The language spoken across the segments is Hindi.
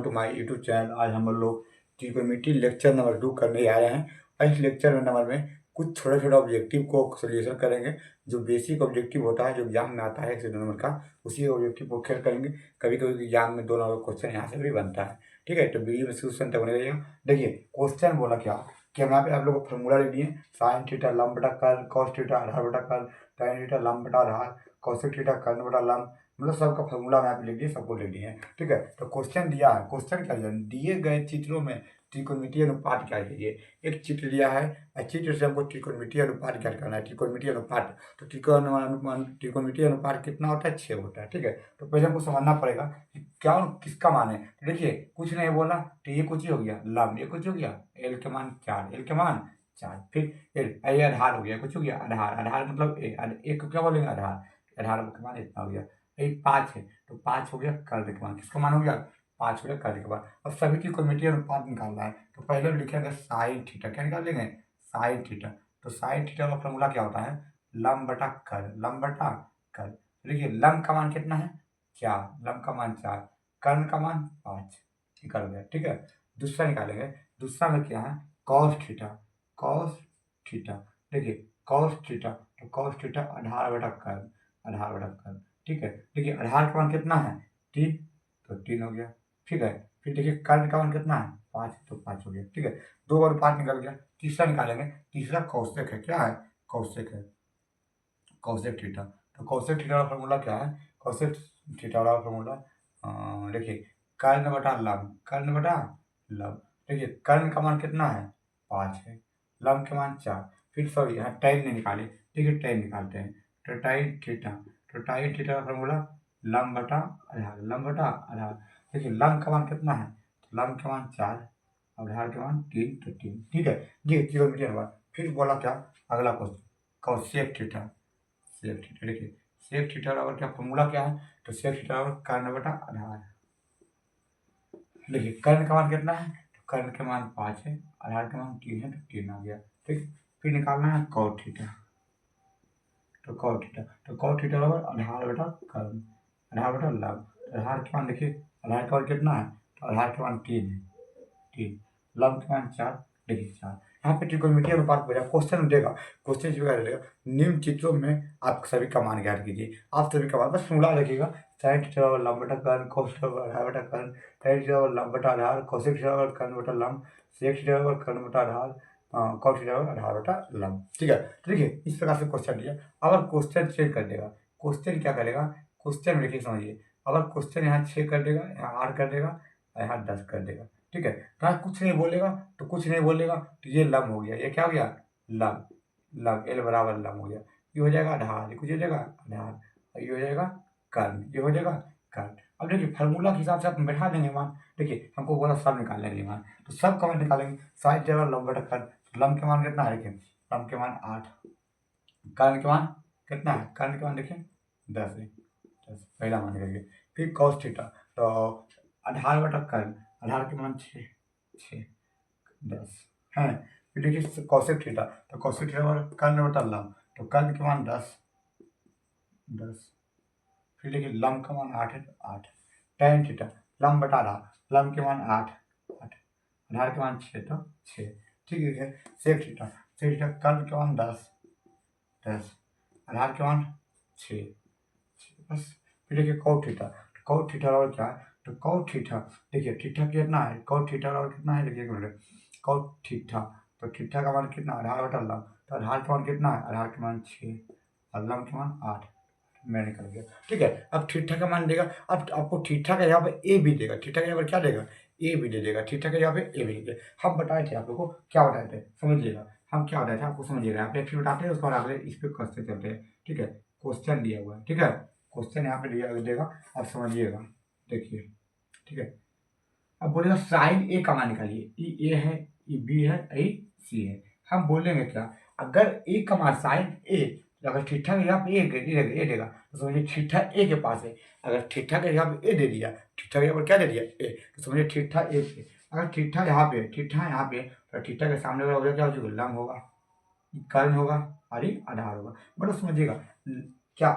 Welcome to my YouTube channel. आज हम लोग ट्रिगोनोमेट्री लेक्चर नंबर 2 करने आए हैं और इस लेक्चर नंबर में कुछ छोटे छोटे ऑब्जेक्टिव को सोल्यूशन करेंगे। जो बेसिक ऑब्जेक्टिव होता है जो एग्जाम में आता है 1 नंबर का, उसी ऑब्जेक्टिव को खेल करेंगे। कभी कभी एग्जाम में 2 नंबर क्वेश्चन यहाँ से भी बनता है। ठीक है, तो वीडियो में सोल्यूशन तक बने रहिएगा। देखिए क्वेश्चन बोला क्या कि हम यहाँ पे आप लोग को फॉर्मूला ले लिए, साइन थीटा लंब बटा कर्ल, कॉस थीटा आधार बटा कर्ल, tan थीटा लंब बटा आधार, कोसेक थीटा कर्ल बटा लंब, मतलब सबका फॉर्मूला में आप लिख दिए, सबको लिख दिए हैं। ठीक है, तो क्वेश्चन दिया है, क्वेश्चन क्या दिया, दिए गए चित्रों में त्रिकोणमितीय अनुपात क्या कीजिए। एक चित्र दिया है, चित्र से हमको त्रिकोणमितीय अनुपात क्या करना है, त्रिकोणमितीय अनुपात। तो त्रिकोणमितीय अनुपात कितना होता है, 6 होता है। ठीक है, तो पहले हमको समझना पड़ेगा कि क्या किसका मान है। तो देखिए कुछ नहीं बोला, तो ये कुछ ही हो गया लंब, ये कुछ हो गया एल के मान 4, एल के मान 4, फिर ये आधार हो गया, कुछ हो गया आधार, आधार मतलब एक को क्या बोलेंगे आधार, आधार के मान इतना हो गया। ये 5 है तो 5 हो गया कर्ल के मान, किसका मान हो गया 5 हो गया कर्ल के मान। अब सभी की त्रिकोणमितीय अनुपात निकालना है, तो पहले लिखेंगे साइन थीटा, क्या निकाल लेंगे साइन थीटा। तो साइन थीटा का फॉर्मूला क्या होता है, लंब बटा कर्ल, लंब बटा कर्ल। देखिए लंब का मान कितना है 4, लंब का मान 4, कर्ल का मान 5, निकल गया। ठीक है, दूसरा निकालेंगे, दूसरा में क्या है कॉस थीटा, कॉस थीटा। देखिए कॉस थीटा, तो कॉस थीटा आधार बटा कर्ल, आधार बटा कर्ल। ठीक है, देखिए आधार का मान कितना है 3, तो 3 हो गया। ठीक है, फिर देखिए कर्ल का मान कितना है 5, तो 5 हो गया। ठीक है, 2 और 5 निकल गया। तीसरा निकालेंगे, तीसरा कौशिक है, क्या है कौशिक है, कौशिक थीटा। तो कौशिक थीटा का फॉर्मूला क्या है, कौशिक थीटा का फॉर्मूला देखिए कर्ण बटा लंब, कर्ण बटा लंब। देखिए कर्ण का मान कितना है 5 है, लंब के मान 4। फिर सॉरी यहाँ tan नहीं निकाले, ठीक है tan निकालते हैं। तो tan थीटा, तो tan थीटा का फॉर्मूला लंब बटा आधार, लंब बटा आधार। देखिए लंब का मान कितना है, तो लंब के मान 4, आधार के मान 3, तो 3। ठीक है, ये त्रिकोणमितीय अनुपात। फिर बोला क्या अगला question cosec theta, sec theta. देखिए सेक थीटा बराबर क्या फॉर्मूला क्या है, तो सेक थीटा बराबर कर्ण बटा आधार। देखिए कर्ण का मान कितना है, तो कर्ण के मान 5 है, आधार के मान 3 है, तो 3 आ गया। ठीक, फिर निकालना है कॉट थीटा, तो कॉट थीटा, तो कॉट थीटा बराबर आधार बटा कर्ण, आधार बटा लंब। आधार के मान देखिए आधार का मान कितना है, तो आधार के मान 3 है, 3, लंब के मान 4। देखिए 4, यहाँ पे त्रिकोणमितीय अनुपात पूछा, क्वेश्चन देगा, क्वेश्चन जो देगा निम्न चित्रों में आप सभी का मान ज्ञात कीजिए। आप सभी का मान बस फॉर्मूला रखिएगा, साइन थीटा बराबर लंब बटा कर्ल, कॉस थीटा बराबर आधार बटा कर्ल, tan थीटा बराबर लंब बटा आधार, कोसेक थीटा बराबर कर्ल बटा लंब, सेक थीटा बराबर कर्ल बटा आधार, कॉस थीटा बराबर आधार बटा लंब। ठीक है, तो देखिए इस प्रकार से क्वेश्चन दिया। अगर क्वेश्चन चेक कर देगा, क्वेश्चन क्या करेगा, क्वेश्चन में देखिए समझिए, अगर क्वेश्चन यहाँ 6 कर देगा, यहाँ 8 कर देगा, यहाँ 10 कर देगा। ठीक है, तो कुछ नहीं बोलेगा, तो कुछ नहीं बोलेगा, तो ये लंब हो गया, ये क्या हो गया लंब, लंब एल बराबर लंब हो गया। ये हो जाएगा आधार, ये कुछ हो जाएगा आधार, और ये हो जाएगा कर्ण, ये हो जाएगा कर्ण। अब देखिए फार्मूला के हिसाब से आप बैठा देंगे मान। देखिए हमको बोला सब निकालने के लिए मान, तो सब का मान निकालेंगे। साइन थीटा लंब बटा कर्ण, लंब के मान कितना है देखिए, लंब के मान 8, कर्ण के मान कितना है, कर्ण के मान देखिए 10 है, 10 पहला मान निकल गया। फिर कॉस थीटा, तो आधार बटा कर्ण, आधार के मान 6, 6, 10 है। फिर देखिए कौशिक थीटा, तो कौशिक थीटा बराबर कर्ण बटा लंब, तो कर्ण के मान 10, 10। फिर देखिए लंब का मान 8 है, तो 8। tan थीटा लंब बटा आधार, लंब के मान 8, 8, आधार के मान 6, तो 6। ठीक है, सेक थीटा, सेक थीटा कर्ण के मान 10, 10, आधार के मान 6, 6 बस। फिर देखिए कॉट थीटा, तो कॉट थीटा बराबर क्या है, तो कॉट थीटा देखिए थीटा कितना है, कॉट थीटा बराबर कितना है देखिए कॉट थीटा, तो थीटा का मान कितना आधार बटा लंब, तो आधार का मान कितना है, आधार के मान 6 और लंब के मान 8, मैं निकल गया। ठीक है, अब थीटा का मान देगा, अब आपको थीटा का यहाँ पे ए भी देगा, थीटा का यहाँ पर क्या देगा ए भी दे देगा, थीटा का यहाँ पे ए भी दे देगा। हम बताए थे आप लोग को, क्या बताए थे समझिएगा, हम क्या बताए थे आपको समझिएगा, यहाँ पे फिर बताते हैं उसके बाद आगे इस पे कसते चलते हैं। ठीक है, क्वेश्चन दिया हुआ है, ठीक है क्वेश्चन यहाँ पे दिया देगा, आप समझिएगा देखिए। ठीक है, अब बोलेगा साइन ए का मान निकालिए, ई ए है, ई बी है, ई सी है। हम बोलेंगे क्या, अगर ए का मान साइन ए, अगर थीटा के यहाँ पे ए देगा, तो समझिए थीटा ए के पास है। अगर थीटा के यहाँ पे ए दे दिया, थीटा के यहाँ पर क्या दे दिया ए, तो समझिए थीटा ए पे। अगर थीटा यहाँ पे, थीटा यहाँ पे, तो थीटा के सामने वाला हो गया क्या हो जाएगा लंब होगा, कर्ण होगा और ये आधार होगा। मतलब समझिएगा क्या,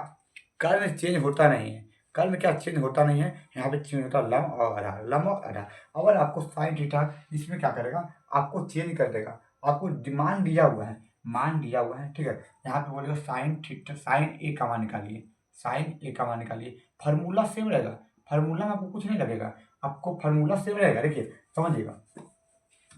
कर्ण चेंज होता नहीं है, कर्म क्या चेंज होता नहीं है, यहाँ पे चेंज होता है लम और आधार, लम और आधार। अगर आपको साइन थीटा इसमें क्या करेगा, आपको चेंज कर देगा। आपको मान दिया हुआ है, मान दिया हुआ है, ठीक है। यहाँ पे बोलेगा साइन थीटा, साइन ए का मान निकालिए, साइन ए का मान निकालिए। फार्मूला सेम रहेगा, फार्मूला में आपको कुछ नहीं लगेगा, आपको फार्मूला सेम रहेगा। देखिए समझिएगा,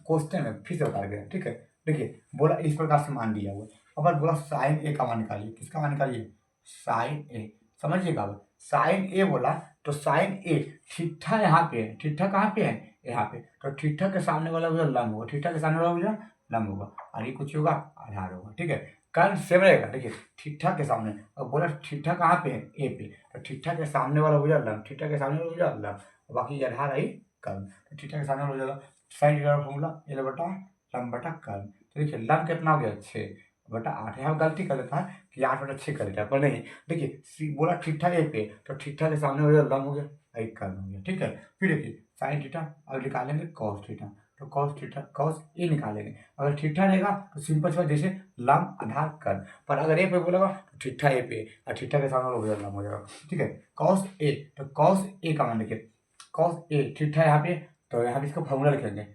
क्वेश्चन में फिर से बता गया, ठीक है। देखिए बोला इस प्रकार से मान दिया हुआ है। अब बोला साइन ए का मान निकालिए, किसका मान निकालिए, साइन ए। समझिएगा, अब साइन ए बोला तो साइन ए थीटा यहाँ पे है, थीटा कहाँ पे है, यहाँ पे। तो थीटा के सामने वाला भैया लंब होगा, थीटा के सामने वाला भैया लंब होगा, और ये कुछ होगा आधार होगा, ठीक है। कर्म सेम रहेगा। देखिए थीटा के सामने, अब बोला थीटा कहाँ पे है, ए पे, तो थीटा के सामने वाला भैया लंब, थीटा के सामने वाला भैया लंब, बाकी आधार आई कर्म। तो थीटा के सामने वाला भैया साइन थीटा का फॉर्मूला एल बटा लंब बटा कर्म। तो देखिए लंब कितना हो गया, 6/8। यहाँ गलती कर देता है कि 8/6 कर देता है, पर नहीं। देखिए बोला थीटा ए पे, तो थीटा के सामने हो गया लंब हो गया, एक कर्म हो गया, ठीक है। फिर देखिए साइन थीटा, अब निकालेंगे कॉस थीटा, तो कॉस थीटा कॉस ए निकालेंगे। अगर थीटा रहेगा तो सिंपल सा जैसे लंब आधार कर्म, पर अगर ए पे बोलेगा तो थीटा ए पे, और थीटा के सामने हो गया लंब हो जाएगा, ठीक है। कॉस ए, तो कॉस ए का मान लिखिए, कॉस ए थीटा यहाँ पे, तो यहाँ पे इसका फॉर्मूला लिखेंगे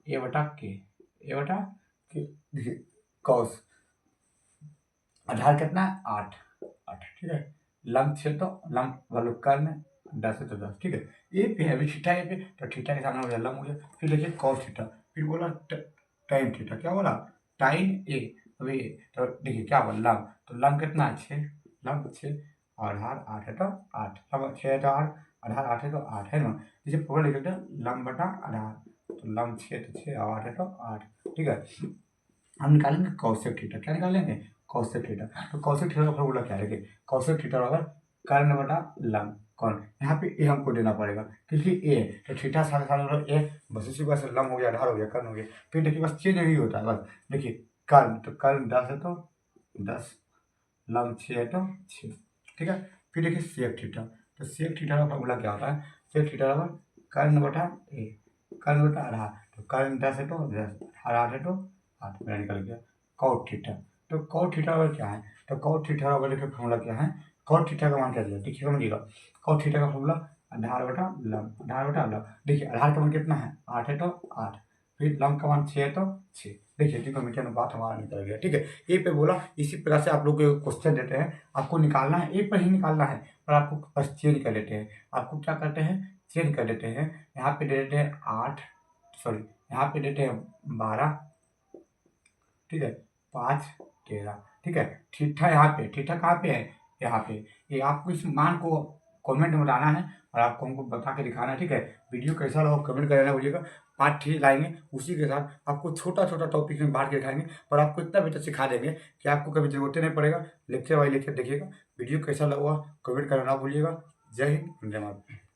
ए बटा के, ए बटा के। देखिए कॉस आधार कितना है, 8, ठीक है। लंब 6, तो लंब वालों कर्म 10 है तो 10, ठीक है। ए पे है, अभी थीटा ए पे, तो थीटा के सामने हो गया लंब हो गया। फिर देखिए कॉस थीटा, फिर बोला टाइन थीटा, क्या बोला टाइन ए, अभी तो देखिए क्या बोला लंब, तो लंब कितना है 6, लंब 6, और आधार 8 है तो 8, लंब 6 है तो 8, आधार 8 है तो 8 है ना। जैसे पूरा लिख सकते हैं लंब बटा आधार, तो लंब 6 तो 6 और 8 है तो 8, ठीक है। हम निकालेंगे कौशिक थीटा, क्या निकालेंगे, कौशिक थीटा। तो कौशिक थीटा का फॉर्मूला क्या है, देखिए कौशिक थीटा बराबर कर्ण बटा लंब कौन, यहाँ पे ए हमको देना पड़ेगा क्योंकि ए है, तो थीटा साढ़े साढ़े ए, बस इसी वजह से लंब हो गया, आधार हो गया, कर्ण हो गया। फिर देखिए बस चेंज नहीं होता है, बस देखिए कर्ण, तो कर्ण 10 है तो 10, लंब 6 है तो 6, ठीक है। फिर देखिए सेक थीटा, तो सेक थीटा का फॉर्मूला क्या होता है, सेक थीटा बराबर कर्ण बटा ए, कर्ण बटा आधार, तो कर्ण 10 है तो 10, आधार है तो 8, मेरा निकल गया। कॉट थीटा, तो कॉट थीटा बराबर क्या है, तो कॉट थीटा बराबर का फॉर्मूला क्या है, कॉट थीटा का मान क्या दिया, देखिए समझिएगा। कॉट थीटा का फॉर्मूला आधार बटा लंब, आधार बटा लंब। देखिए आधार का मान कितना है, 8 है तो 8, फिर लंब का मान 6 है तो 6। देखिए त्रिकोणमितीय अनुपात हमारा निकल गया, ठीक है। ए पे बोला, इसी प्रकार से आप लोग क्वेश्चन देते हैं, आपको निकालना है ए पर ही निकालना है, और आपको बस चेंज कर देते हैं। आपको क्या करते हैं, चेंज कर देते हैं। यहाँ पे दे देते हैं 8, सॉरी यहाँ पे देते हैं 12, ठीक है, 5, 13, ठीक है। थीटा यहाँ पे, थीटा कहाँ पे है, यहाँ पे। ये आपको इस मान को कमेंट में बताना है, और आपको हमको बता के दिखाना है, ठीक है। वीडियो कैसा लगा कमेंट करना भूलिएगा। पार्ट 3 लाएंगे, उसी के साथ आपको छोटा छोटा टॉपिक में बांट के दिखाएंगे, पर आपको इतना बेहतर सिखा देंगे कि आपको कभी जरूरत नहीं पड़ेगा। लेक्चर वाई लेक्चर देखिएगा। वीडियो कैसा लगा कमेंट करना ना भूलिएगा। जय हिंद, वंदे मातरम।